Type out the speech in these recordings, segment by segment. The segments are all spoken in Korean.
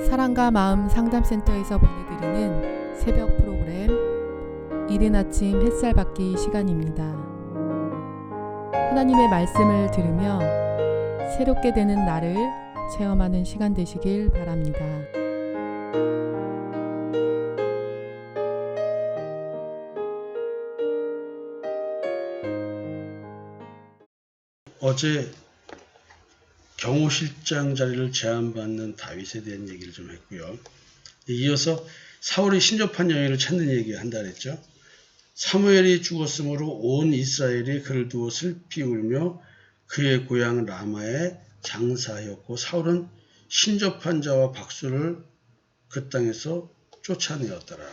사랑과 마음 상담센터에서 보내드리는 새벽 프로그램 이른 아침 햇살 받기 시간입니다. 하나님의 말씀을 들으며 새롭게 되는 나를 체험하는 시간 되시길 바랍니다. 어제 경호실장 자리를 제안받는 다윗에 대한 얘기를 좀 했고요. 이어서 사울이 신접한 여인을 찾는 얘기를 한다 그랬죠. 사무엘이 죽었으므로 온 이스라엘이 그를 두어 슬피 울며 그의 고향 라마에 장사하였고 사울은 신접한 자와 박수를 그 땅에서 쫓아내었더라.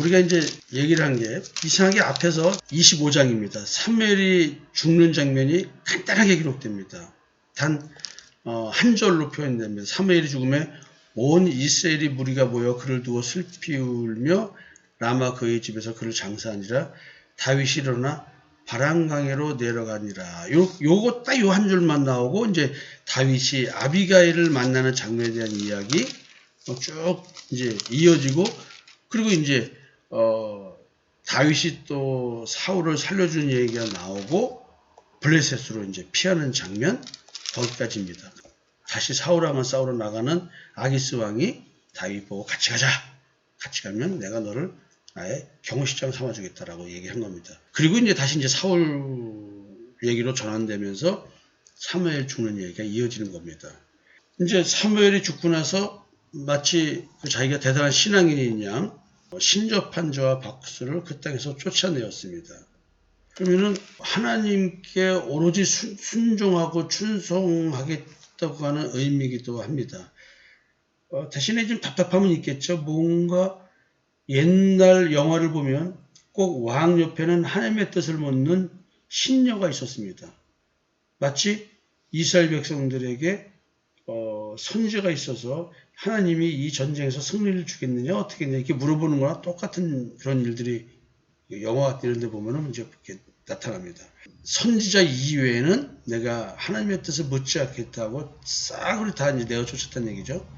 우리가 이제 얘기를 한 게 이상하게 앞에서 25장입니다. 사무엘이 죽는 장면이 간단하게 기록됩니다. 단 한 절로 표현됩니다. 사무엘이 죽음에 온 이스라엘이 무리가 모여 그를 두어 슬피 울며 라마 그의 집에서 그를 장사하니라. 다윗이 일어나 바람강에로 내려가니라. 요거 딱 요 한 줄만 나오고 이제 다윗이 아비가일을 만나는 장면에 대한 이야기 쭉 이제 이어지고, 그리고 이제 다윗이 또 사울을 살려주는 얘기가 나오고 블레셋으로 이제 피하는 장면 거기까지입니다. 다시 사울왕을 싸우러 나가는 아기스 왕이 다윗 보고 같이 가자. 같이 가면 내가 너를 나의 경호실장 삼아주겠다라고 얘기한 겁니다. 그리고 이제 다시 이제 사울 얘기로 전환되면서 사무엘 죽는 얘기가 이어지는 겁니다. 이제 사무엘이 죽고 나서 마치 자기가 대단한 신앙인인 양 신접한 자와 박수를 그 땅에서 쫓아내었습니다. 그러면은 하나님께 오로지 순종하고 충성하겠다고 하는 의미이기도 합니다. 대신에 좀 답답함은 있겠죠. 뭔가 옛날 영화를 보면 꼭 왕 옆에는 하나님의 뜻을 묻는 신녀가 있었습니다. 마치 이스라엘 백성들에게 선지자가 있어서 하나님이 이 전쟁에서 승리를 주겠느냐 어떻게 했느냐 이렇게 물어보는 거나 똑같은 그런 일들이 영화 같은 데 보면은 이제 이렇게 나타납니다. 선지자 이외에는 내가 하나님의 뜻을 묻지 않겠다고 싹으로 다 이제 내어 쫓았다는 얘기죠.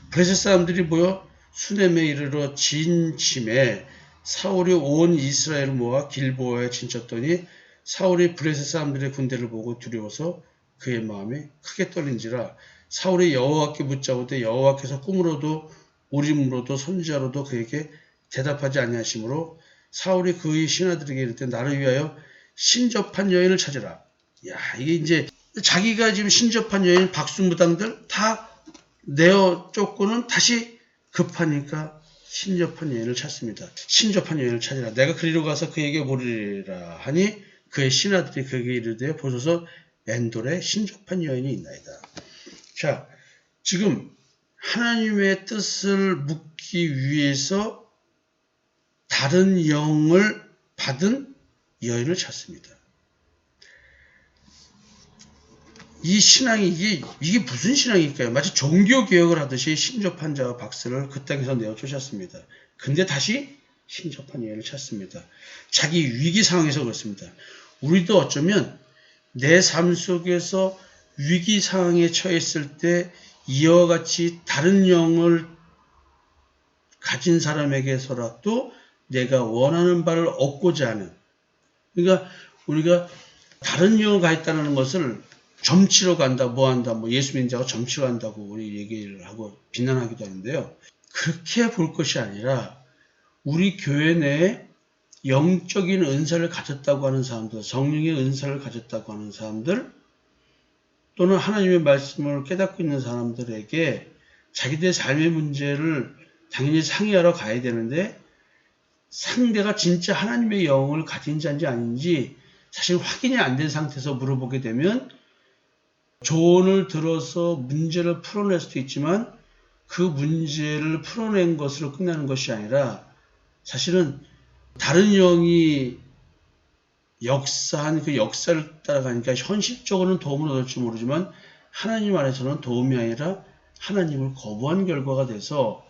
블레셋 사람들이 모여 수넴에 이르러 진침에 사울이 온 이스라엘을 모아 길보아에 진쳤더니 사울이 블레셋 사람들의 군대를 보고 두려워서 그의 마음이 크게 떨린지라. 사울이 여호와께 묻자오되 여호와께서 꿈으로도 우림으로도 선지자로도 그에게 대답하지 아니하시므로 사울이 그의 신하들에게 이르되 나를 위하여 신접한 여인을 찾으라. 야, 이게 이제 자기가 지금 신접한 여인 박수무당들 다 내어 쫓고는 다시 급하니까 신접한 여인을 찾습니다. 신접한 여인을 찾으라. 내가 그리로 가서 그에게 보리라 하니 그의 신하들이 그에게 이르되 보소서 엔돌에 신접한 여인이 있나이다. 자, 지금 하나님의 뜻을 묻기 위해서 다른 영을 받은 여인을 찾습니다. 이 신앙이 이게 무슨 신앙일까요? 마치 종교개혁을 하듯이 신접한 자와 박수를 그 땅에서 내어 쫓았습니다. 근데 다시 신접한 여인을 찾습니다. 자기 위기 상황에서 그렇습니다. 우리도 어쩌면 내 삶 속에서 위기 상황에 처했을 때 이와 같이 다른 영을 가진 사람에게서라도 내가 원하는 바를 얻고자 하는, 그러니까 우리가 다른 영을 가졌다는 것을 점치러 간다, 뭐 한다, 뭐 예수 믿는 자가 점치러 간다고 우리 얘기를 하고 비난하기도 하는데요. 그렇게 볼 것이 아니라 우리 교회 내에 영적인 은사를 가졌다고 하는 사람들, 성령의 은사를 가졌다고 하는 사람들, 또는 하나님의 말씀을 깨닫고 있는 사람들에게 자기들의 삶의 문제를 당연히 상의하러 가야 되는데 상대가 진짜 하나님의 영을 가진 자인지 아닌지 사실 확인이 안 된 상태에서 물어보게 되면 조언을 들어서 문제를 풀어낼 수도 있지만 그 문제를 풀어낸 것으로 끝나는 것이 아니라 사실은 다른 영이 역사한 그 역사를 따라가니까 현실적으로는 도움을 얻을지 모르지만 하나님 안에서는 도움이 아니라 하나님을 거부한 결과가 돼서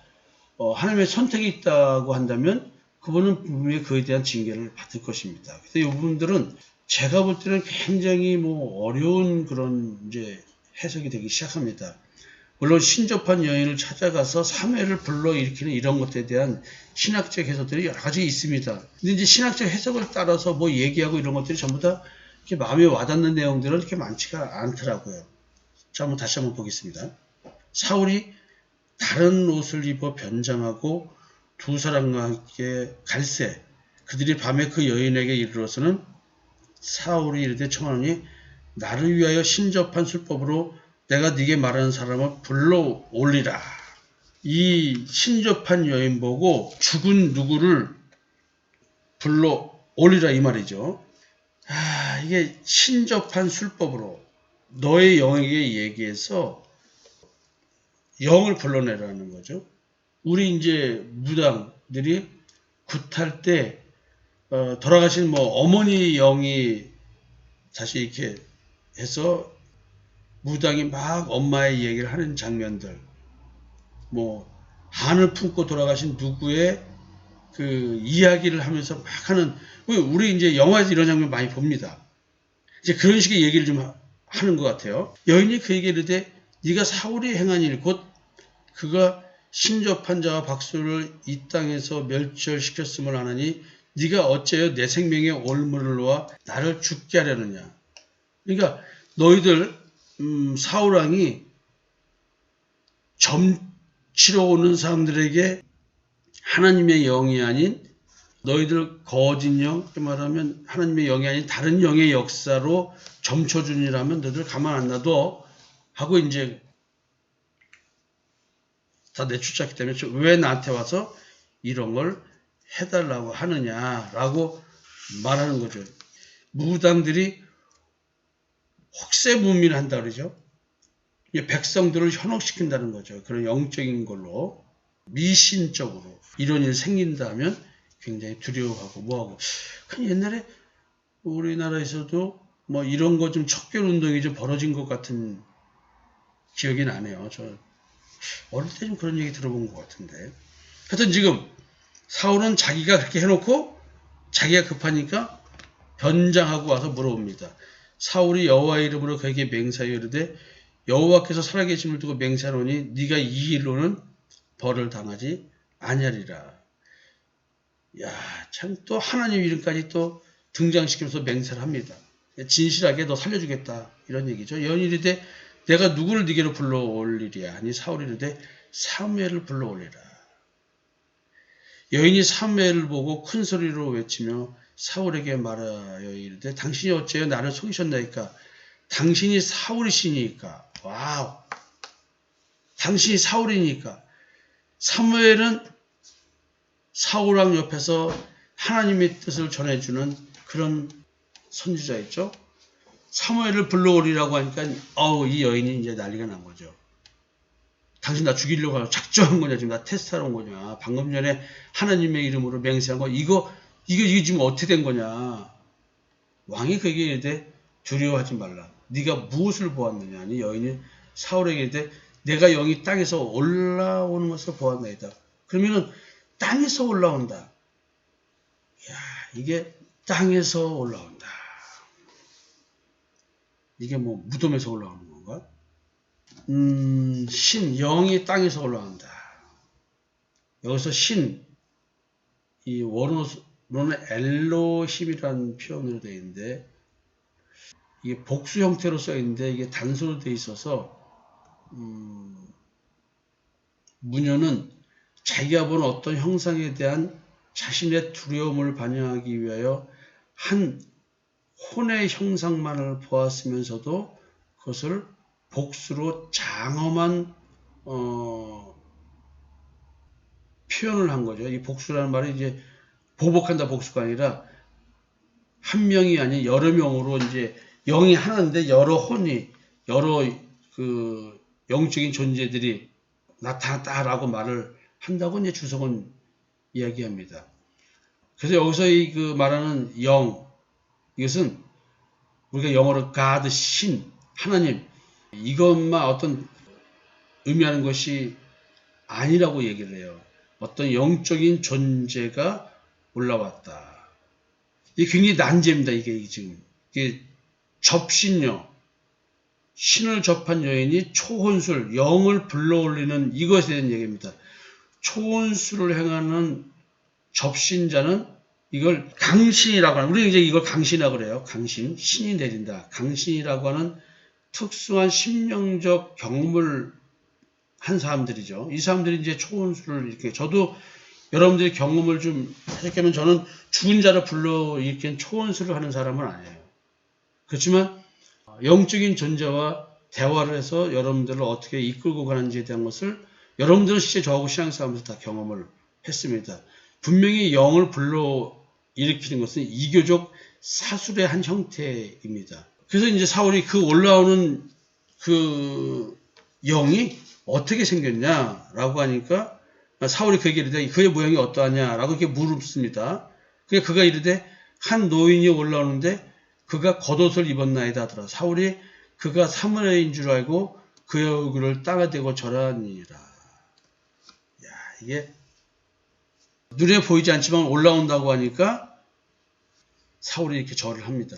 하나님의 선택이 있다고 한다면 그분은 분명히 그에 대한 징계를 받을 것입니다. 그래서 이 부분들은 제가 볼 때는 굉장히 어려운 그런 이제 해석이 되기 시작합니다. 물론 신접한 여인을 찾아가서 사매를 불러일으키는 이런 것에 대한 신학적 해석들이 여러 가지 있습니다. 근데 이제 신학적 해석을 따라서 뭐 얘기하고 이런 것들이 전부 다 이렇게 마음에 와닿는 내용들은 이렇게 많지가 않더라고요. 자, 한번 다시 한번 보겠습니다. 사울이 다른 옷을 입어 변장하고 두 사람과 함께 갈새 그들이 밤에 그 여인에게 이르러서는 사울이 이르되 청하노니 나를 위하여 신접한 술법으로 내가 네게 말하는 사람을 불러 올리라. 이 신접한 여인 보고 죽은 누구를 불러 올리라 이 말이죠. 이게 신접한 술법으로 너의 영에게 얘기해서 영을 불러내라는 거죠. 우리 이제 무당들이 굿할 때 돌아가신 뭐 어머니 영이 다시 이렇게 해서 무당이 막 엄마의 얘기를 하는 장면들, 뭐 한을 품고 돌아가신 누구의 그 이야기를 하면서 막 하는, 우리 이제 영화에서 이런 장면 많이 봅니다. 이제 그런 식의 얘기를 좀 하는 것 같아요. 여인이 그에게 이르되 네가 사울이 행한 일 곧 그가 신접한 자와 박수를 이 땅에서 멸절시켰음을 아나니 네가 어째여 내 생명에 올무를 놓아 나를 죽게 하려느냐. 그러니까 너희들 사울왕이 점치러 오는 사람들에게 하나님의 영이 아닌 너희들 거짓 영, 말하면 하나님의 영이 아닌 다른 영의 역사로 점쳐준이라면 너희들 가만 안 놔둬 하고 이제 다 내쫓았기 때문에 왜 나한테 와서 이런 걸 해달라고 하느냐라고 말하는 거죠. 무당들이 혹세무민을 한다 그러죠. 백성들을 현혹시킨다는 거죠. 그런 영적인 걸로 미신적으로 이런 일 생긴다면 굉장히 두려워하고 뭐하고. 옛날에 우리나라에서도 뭐 이런 거 좀 척결 운동이 좀 벌어진 것 같은 기억이 나네요. 저 어릴 때 좀 그런 얘기 들어본 것 같은데. 하여튼 지금 사울은 자기가 그렇게 해놓고 자기가 급하니까 변장하고 와서 물어봅니다. 사울이 여호와의 이름으로 그에게 맹세하여 이르되 여호와께서 살아계심을 두고 맹세하노니 네가 이 일로는 벌을 당하지 아니하리라. 야, 참 또 하나님 이름까지 또 등장시키면서 맹세를 합니다. 진실하게 너 살려주겠다 이런 얘기죠. 여인이 이르되 내가 누구를 네게로 불러올리랴 하니 사울이 이르되 사무엘을 불러올리라. 여인이 사무엘을 보고 큰 소리로 외치며 사울에게 말하여 이르되 당신이 어째요 나를 속이셨나이까. 당신이 사울이시니까. 와우. 당신이 사울이니까. 사무엘은 사울왕 옆에서 하나님의 뜻을 전해주는 그런 선지자였죠. 사무엘을 불러오리라고 하니까 이 여인이 이제 난리가 난 거죠. 당신 나 죽이려고 작정한 거냐, 지금 나 테스트하러 온 거냐, 방금 전에 하나님의 이름으로 맹세한 거 이거 지금 어떻게 된 거냐. 왕이 그에게 이르되 두려워하지 말라. 네가 무엇을 보았느냐 하니 여인이 사울에게 이르되 내가 영이 땅에서 올라오는 것을 보았나이다. 그러면은 땅에서 올라온다. 야, 이게 땅에서 올라온다. 이게 뭐 무덤에서 올라오는 건가? 영이 땅에서 올라온다. 여기서 이 원어로는 엘로힘이라는 표현으로 되어 있는데 이게 복수 형태로 써 있는데 이게 단수로 되어 있어서 문효는 자기가 본 어떤 형상에 대한 자신의 두려움을 반영하기 위하여 한 혼의 형상만을 보았으면서도 그것을 복수로 장엄한 표현을 한 거죠. 이 복수라는 말이 이제 보복한다 복수가 아니라 한 명이 아닌 여러 명으로 이제 영이 하나인데 여러 혼이 여러 그 영적인 존재들이 나타났다라고 말을 한다고 이제 주석은 이야기합니다. 그래서 여기서 그 말하는 영, 이것은 우리가 영어로 God, 신, 하나님 이것만 어떤 의미하는 것이 아니라고 얘기를 해요. 어떤 영적인 존재가 올라왔다. 이게 굉장히 난제입니다. 이게 지금 이게 접신요, 신을 접한 여인이 초혼술, 영을 불러올리는 이것에 대한 얘기입니다. 초혼술을 행하는 접신자는 이걸 강신이라고 하는, 우리는 이제 이걸 강신이라고 그래요. 강신, 신이 내린다. 강신이라고 하는 특수한 심령적 경험을 한 사람들이죠. 이 사람들이 이제 초혼술을 이렇게, 저도 여러분들이 경험을 좀 하셨다면 저는 죽은 자를 불러 일으킨 초혼술을 하는 사람은 아니에요. 그렇지만 영적인 존재와 대화를 해서 여러분들을 어떻게 이끌고 가는지에 대한 것을 여러분들은 실제 저하고 신앙싸움에서 다 경험을 했습니다. 분명히 영을 불러 일으키는 것은 이교적 사술의 한 형태입니다. 그래서 이제 사울이 그 올라오는 그 영이 어떻게 생겼냐라고 하니까 사울이 그에게 이르되 그의 모양이 어떠하냐라고 이렇게 물었습니다. 그가 이르되 한 노인이 올라오는데 그가 겉옷을 입었나이다 하더라. 사울이 그가 사무엘인 줄 알고 그의 얼굴을 땅에 대고 절하니라. 야, 이게 눈에 보이지 않지만 올라온다고 하니까 사울이 이렇게 절을 합니다.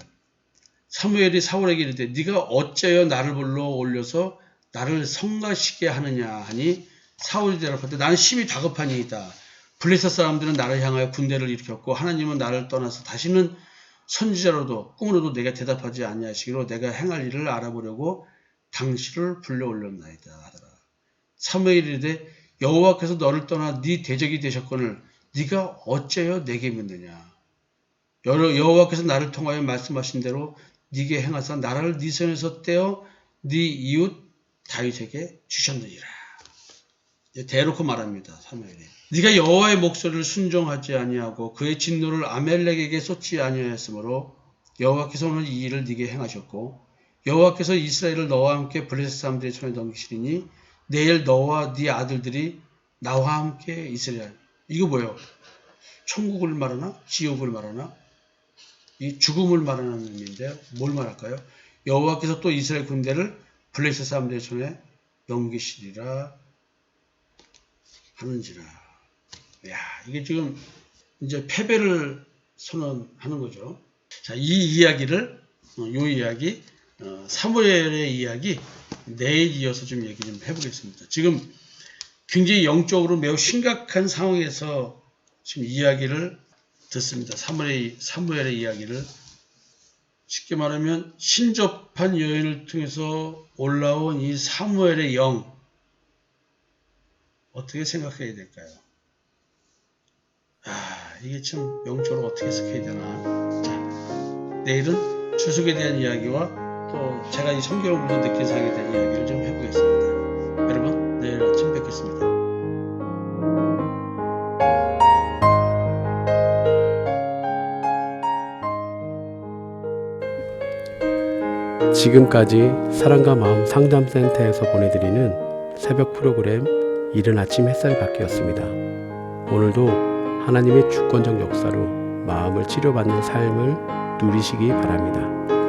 사무엘이 사울에게 이르되 네가 어째여 나를 불러 올려서 나를 성가시게 하느냐 하니 사울이 대답하되 나는 심히 다급하니이다. 블레셋 사람들은 나를 향하여 군대를 일으켰고 하나님은 나를 떠나서 다시는 선지자로도 꿈으로도 내가 대답하지 아니하시기로 내가 행할 일을 알아보려고 당신을 불러 올렸나이다 하더라. 사무엘이 이르되 여호와께서 너를 떠나 네 대적이 되셨거늘 네가 어째여 내게 묻느냐. 여호와께서 나를 통하여 말씀하신 대로 네게 행하사 나라를 네 손에서 떼어 네 이웃 다윗에게 주셨느니라. 대놓고 말합니다. 사무엘이. 네가 여호와의 목소리를 순종하지 아니하고 그의 진노를 아멜렉에게 쏟지 아니하였으므로 여호와께서 오늘 이 일을 네게 행하셨고 여호와께서 이스라엘을 너와 함께 블레셋 사람들의 손에 넘기시리니 내일 너와 네 아들들이 나와 함께 있으리라. 이거 뭐예요? 천국을 말하나? 지옥을 말하나? 이 죽음을 말하는 의미인데요. 뭘 말할까요? 여호와께서 또 이스라엘 군대를 블레셋 사람들의 손에 넘기시리라 하는지라. 야, 이게 지금 이제 패배를 선언하는 거죠. 자, 이 이야기를, 요 이야기, 사무엘의 이야기, 내일 이어서 좀 얘기 좀 해보겠습니다. 지금 굉장히 영적으로 매우 심각한 상황에서 지금 이야기를 듣습니다. 사무엘의 이야기를. 쉽게 말하면 신접한 여인을 통해서 올라온 이 사무엘의 영, 어떻게 생각해야 될까요? 이게 참 영적으로 어떻게 해석해야 되나. 자, 내일은 주석에 대한 이야기와 또 제가 이 성경을 보면서 느낀 사항에 대한 이야기를 좀 해보겠습니다. 여러분, 내일 아침 뵙겠습니다. 지금까지 사랑과 마음 상담센터에서 보내드리는 새벽 프로그램 이른 아침 햇살 받기였습니다. 오늘도 하나님의 주권적 역사로 마음을 치료받는 삶을 누리시기 바랍니다.